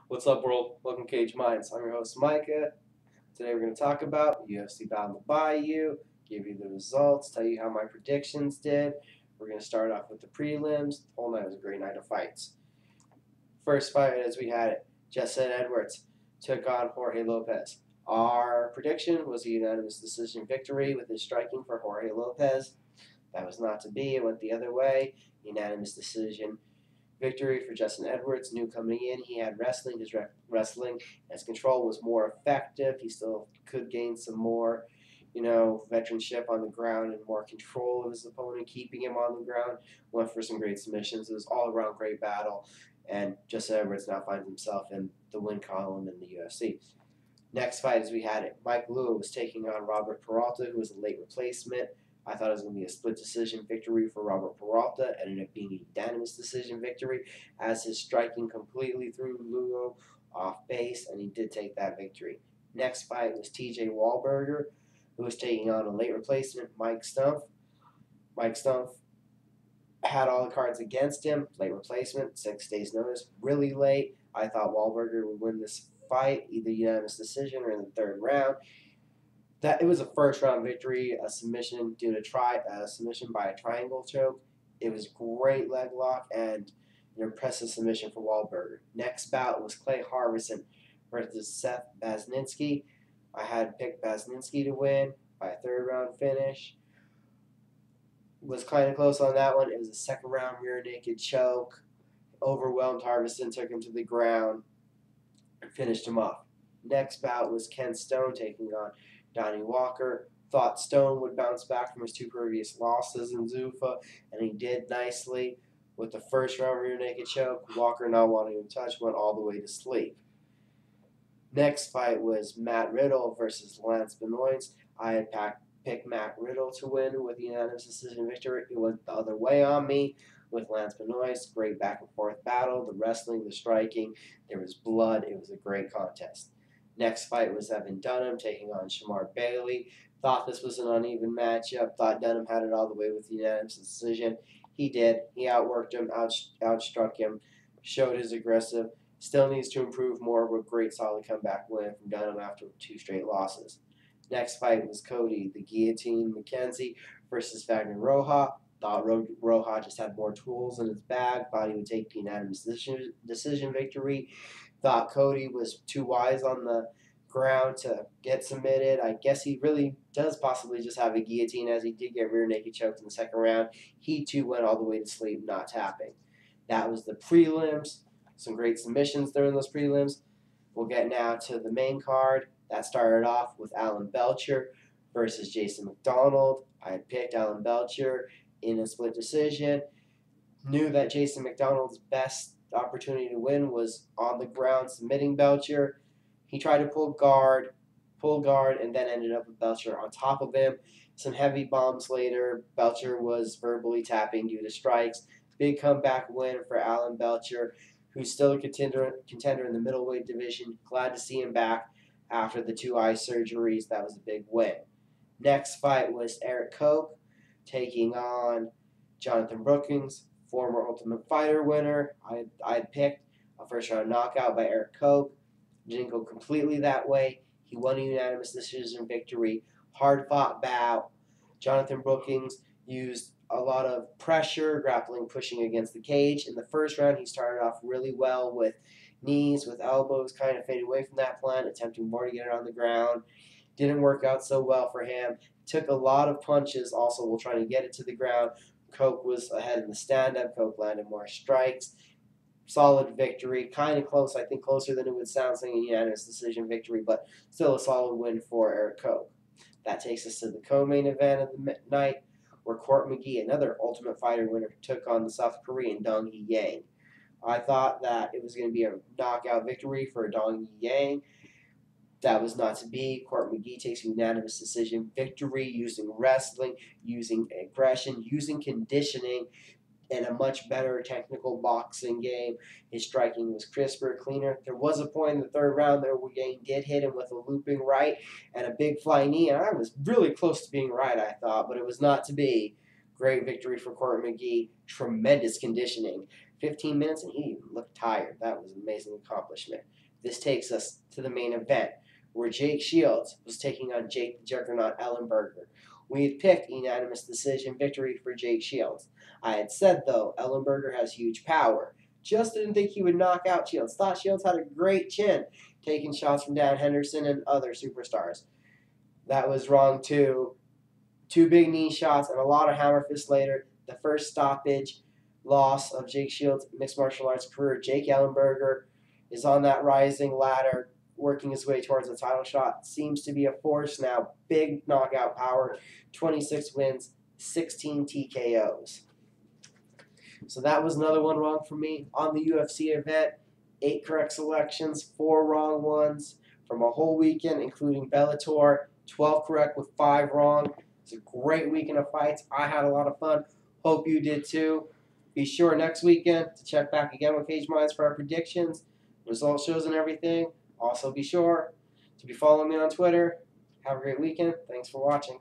What's up, world? Welcome to Cage Minds. I'm your host, Micah. Today we're going to talk about UFC Battle of Bayou, give you the results, tell you how my predictions did. We're going to start off with the prelims. The whole night was a great night of fights. First fight, as we had it, Jesse Edwards took on Jorge Lopez. Our prediction was a unanimous decision victory with his striking for Jorge Lopez. That was not to be. It went the other way. Unanimous decision victory for Justin Edwards. New coming in, he had wrestling. His wrestling, his control was more effective. He still could gain some more, veteranship on the ground and more control of his opponent, keeping him on the ground. Went for some great submissions. It was all around great battle, and Justin Edwards now finds himself in the win column in the UFC. Next fight, as we had it, Mike Lewis was taking on Robert Peralta, who was a late replacement. I thought it was going to be a split decision victory for Robert Peralta. It ended up being a unanimous decision victory as his striking completely threw Lugo off base, and he did take that victory. Next fight was TJ Wahlberger, who was taking on a late replacement, Mike Stumpf. Mike Stumpf had all the cards against him. Late replacement, 6 days notice, really late. I thought Wahlberger would win this fight, either unanimous decision or in the third round. That it was a first round victory, a submission due to submission by a triangle choke. It was great leg lock and an impressive submission for Wahlberger. Next bout was Clay Harvison versus Seth Bastinsky. I had picked Bastinsky to win by a third round finish. Was kind of close on that one. It was a second round rear naked choke. Overwhelmed Harvison, took him to the ground and finished him off. Next bout was Ken Stone taking on Donnie Walker. Thought Stone would bounce back from his two previous losses in Zuffa, and he did nicely. With the first round rear naked choke, Walker not wanting to touch went all the way to sleep. Next fight was Matt Riddle versus Lance Benoit. I had picked Matt Riddle to win with the unanimous decision victory. It went the other way on me with Lance Benoit. Great back and forth battle, the wrestling, the striking. There was blood. It was a great contest. Next fight was Evan Dunham taking on Shamar Bailey. Thought this was an uneven matchup. Thought Dunham had it all the way with the unanimous decision. He did. He outworked him, outstruck him, showed his aggressive. Still needs to improve more, but great solid comeback win from Dunham after 2 straight losses. Next fight was Cody, the guillotine Mackenzie versus Wagner Roja. Thought Roja just had more tools in his bag. Thought he would take the unanimous decision victory. Thought Cody was too wise on the ground to get submitted. I guess he really does possibly just have a guillotine, as he did get rear naked choked in the second round. He too went all the way to sleep, not tapping. That was the prelims. Some great submissions during those prelims. We'll get now to the main card. That started off with Belcher versus Jason McDonald. I had picked Belcher in a split decision. Knew that Jason McDonald's best opportunity to win was on the ground submitting Belcher. He tried to pull guard, and then ended up with Belcher on top of him. Some heavy bombs later, Belcher was verbally tapping due to strikes. Big comeback win for Belcher, who's still a contender in the middleweight division. Glad to see him back after the 2 eye surgeries. That was a big win. Next fight was Eric Koch taking on Jonathan Brookings, former Ultimate Fighter winner. I picked a first round knockout by Eric Koch. Didn't go completely that way. He won a unanimous decision victory. Hard fought bout. Jonathan Brookings used a lot of pressure, grappling, pushing against the cage. In the first round, he started off really well with knees, with elbows, kind of faded away from that plan, attempting more to get it on the ground. Didn't work out so well for him. Took a lot of punches also while trying to get it to the ground. Koch was ahead in the stand-up. Koch landed more strikes. Solid victory. Kind of close, I think closer than it would sound saying a unanimous decision victory, but still a solid win for Eric Koch. That takes us to the co-main event of the night, where Court McGee, another Ultimate Fighter winner, took on the South Korean Dong Yi Yang. I thought that it was going to be a knockout victory for Dong Yi Yang. That was not to be. Court McGee takes a unanimous decision victory using wrestling, using aggression, using conditioning, and a much better technical boxing game. His striking was crisper, cleaner. There was a point in the third round there where Yang did hit him with a looping right and a big flying knee, and I was really close to being right, I thought, but it was not to be. Great victory for Court McGee. Tremendous conditioning. 15 minutes and he looked tired. That was an amazing accomplishment. This takes us to the main event, where Jake Shields was taking on Jake the Juggernaut Ellenberger. We had picked unanimous decision victory for Jake Shields. I had said, though, Ellenberger has huge power. Just didn't think he would knock out Shields. Thought Shields had a great chin, taking shots from Dan Henderson and other superstars. That was wrong, too. 2 big knee shots and a lot of hammer fists later. The first stoppage loss of Jake Shields' mixed martial arts career. Jake Ellenberger is on that rising ladder, working his way towards a title shot. Seems to be a force now. Big knockout power. 26 wins, 16 TKOs. So that was another one wrong for me. On the UFC event, 8 correct selections, 4 wrong ones from a whole weekend, including Bellator. 12 correct with 5 wrong. It's a great weekend of fights. I had a lot of fun. Hope you did too. Be sure next weekend to check back again with Cage Minds for our predictions, result shows, and everything. Also be sure to be following me on Twitter. Have a great weekend. Thanks for watching.